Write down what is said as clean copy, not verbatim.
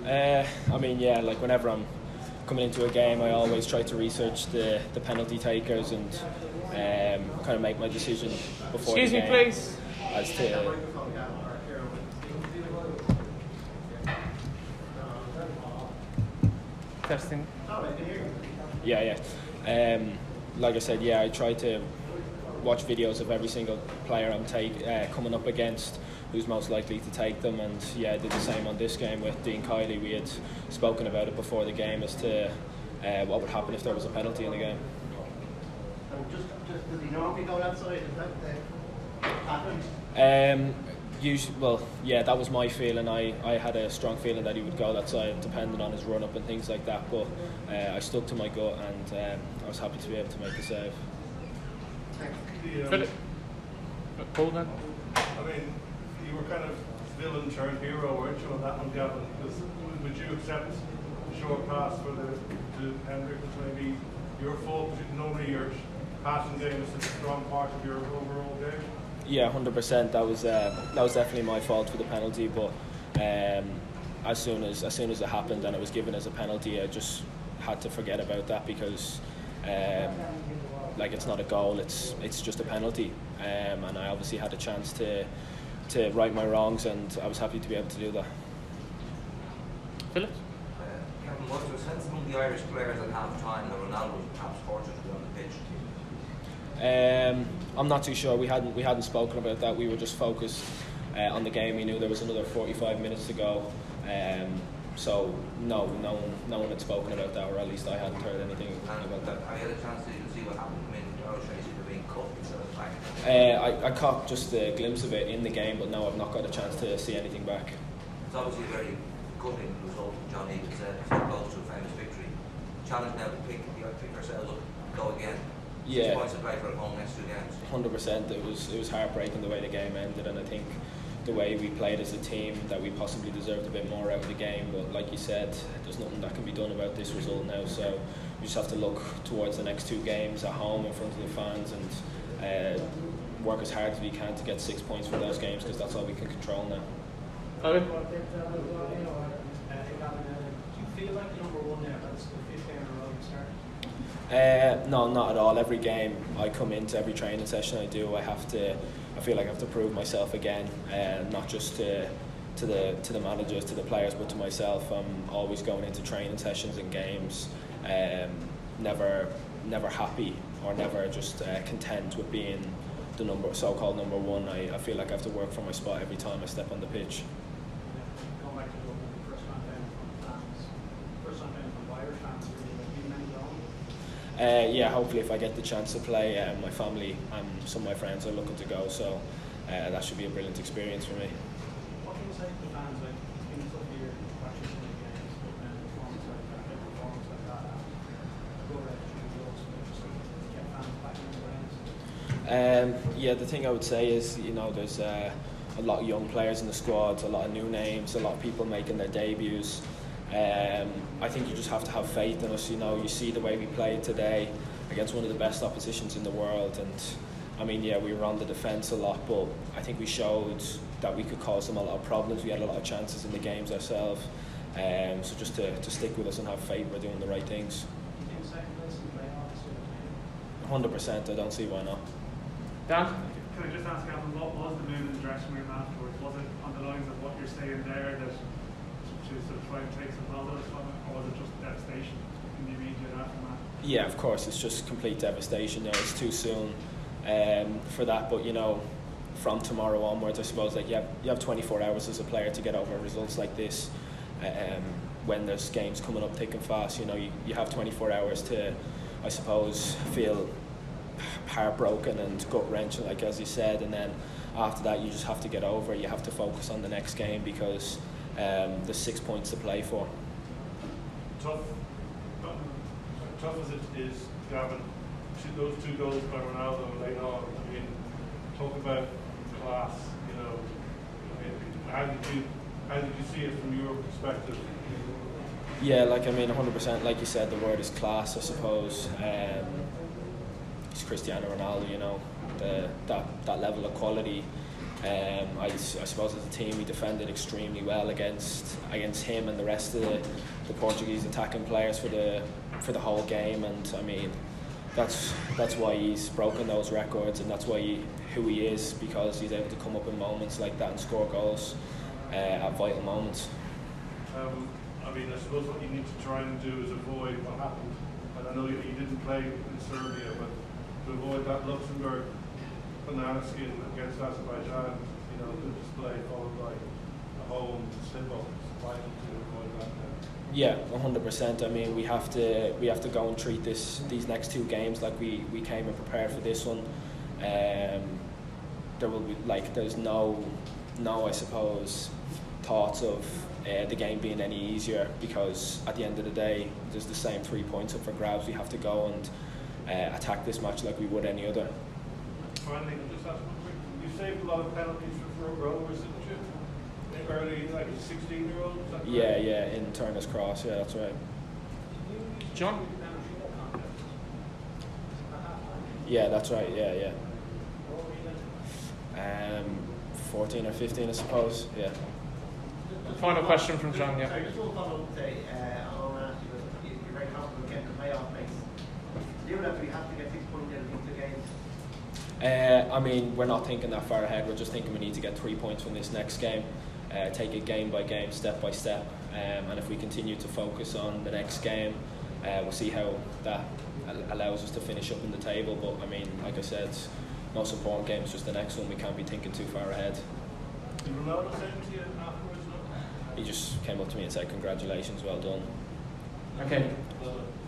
I mean, yeah, like whenever I'm coming into a game, I always try to research the penalty takers and kind of make my decision before the game. Excuse me, please. As to Testing. yeah. Like I said, yeah, I try to watch videos of every single player I'm coming up against, who's most likely to take them, and yeah, I did the same on this game with Dean Kiley. We had spoken about it before the game as to what would happen if there was a penalty in the game. Just does he normally go that side? Is that the pattern? Well, yeah, that was my feeling. I had a strong feeling that he would go that side, depending on his run-up and things like that, but I stuck to my gut, and I was happy to be able to make the save. Philip. Paul then? I mean, you were kind of villain turned hero, weren't you, on that one, Gavin? Because would you accept the short pass to Hendrick was maybe your fault? Because normally your passing game is such a strong part of your overall game. Yeah, 100%. That was definitely my fault for the penalty. But as soon as it happened and it was given as a penalty, I just had to forget about that because like it's not a goal. It's just a penalty. And I obviously had a chance to right my wrongs, and I was happy to be able to do that. Philip? Kevin, was there a sense among the Irish players at half time that Ronaldo was perhaps fortunate to be on the pitch? I'm not too sure. We hadn't spoken about that. We were just focused on the game. We knew there was another 45 minutes to go. So no one had spoken about that, or at least I hadn't heard anything about that. I had a chance to even see what happened. I mean, Irish seem to be being cut instead of back. I caught just a glimpse of it in the game, but no, I've not got a chance to see anything back. It's obviously a very gutting result. John Egan said so close to a famous victory. Challenge now to pick ourselves up, go again. Yeah. 6 points to play for at home next 2 games. 100%. It was heartbreaking the way the game ended, and I think the way we played as a team, that we possibly deserved a bit more out of the game. But like you said, there's nothing that can be done about this result now. So we just have to look towards the next 2 games at home in front of the fans and work as hard as we can to get 6 points from those games, because that's all we can control now. Owen? Do you feel like you're number one now? That's the 5th game in a row you started? No, not at all. Every game I come into, every training session I do, I feel like I have to prove myself again, not just to the managers, to the players, but to myself. I'm always going into training sessions and games, never happy or never just content with being the so-called number one. I feel like I have to work for my spot every time I step on the pitch. Going back to the first time down from fans, first time down from Irish fans, really, like, been many gone? Yeah, hopefully if I get the chance to play, my family and some of my friends are looking to go, so that should be a brilliant experience for me. What can you say to the fans? Like, it's been a tough year watching some of the games, but performance like that, go around the results, but just get fans back in the grounds. Yeah, the thing I would say is, there's a lot of young players in the squad, a lot of new names, a lot of people making their debuts. I think you just have to have faith in us. You see the way we played today against one of the best oppositions in the world, and I mean, yeah, we were on the defence a lot, but I think we showed that we could cause them a lot of problems. We had a lot of chances in the games ourselves, so just to stick with us and have faith we're doing the right things. 100%, I don't see why not. Dan? Can I just ask, Gavin, what was the mood in the dressing room afterwards? Was it on the lines of what you're saying there, that to sort of try and take some positives from it, or was it just devastation in the immediate aftermath? Yeah, of course, it's just complete devastation. It's too soon for that, but from tomorrow onwards, I suppose, like you have 24 hours as a player to get over results like this. When there's games coming up thick and fast, you have 24 hours to, I suppose, feel heartbroken and gut-wrenching, like as you said, and then after that you just have to get over it. You have to focus on the next game because there's 6 points to play for. Tough as it is, Gavin, those 2 goals by Ronaldo late on, I mean, talk about class, I mean, how did you see it from your perspective? Yeah, 100%, like you said, the word is class, I suppose. It's Cristiano Ronaldo, that level of quality. I suppose as a team we defended extremely well against him and the rest of the Portuguese attacking players for the whole game, and I mean that's why he's broken those records, and that's why who he is, because he's able to come up in moments like that and score goals at vital moments. I mean, I suppose what you need to try and do is avoid what happened. And I know you didn't play in Serbia, but to avoid that Luxembourg banana skin against Azerbaijan, the display followed by a home slip-up, it's vital to avoid that now. Yeah, 100%. I mean, we have to go and treat these next two games like we came and prepared for this one. There will be there's no I suppose thoughts of the game being any easier, because at the end of the day there's the same 3 points up for grabs. We have to go and attack this match like we would any other. Finally, I'll just ask one quick. You saved a lot of penalties for rowers, didn't you? Early, like a 16-year-old? Yeah, in Turner's Cross, yeah, that's right. John? Yeah, that's right, yeah. 14 or 15, I suppose, yeah. Final question from John, yeah. Sorry, just one follow-up today. I want to ask you, you're very confident getting the playoff place. Do you know that we have to get 6 points out of these two games? I mean, we're not thinking that far ahead. We're just thinking we need to get 3 points from this next game, take it game by game, step by step, and if we continue to focus on the next game, we'll see how that allows us to finish up in the table. But I mean, like I said, most important game is just the next one. We can't be thinking too far ahead. Did Ronaldo say to you afterwards? He just came up to me and said, "Congratulations, well done." Okay.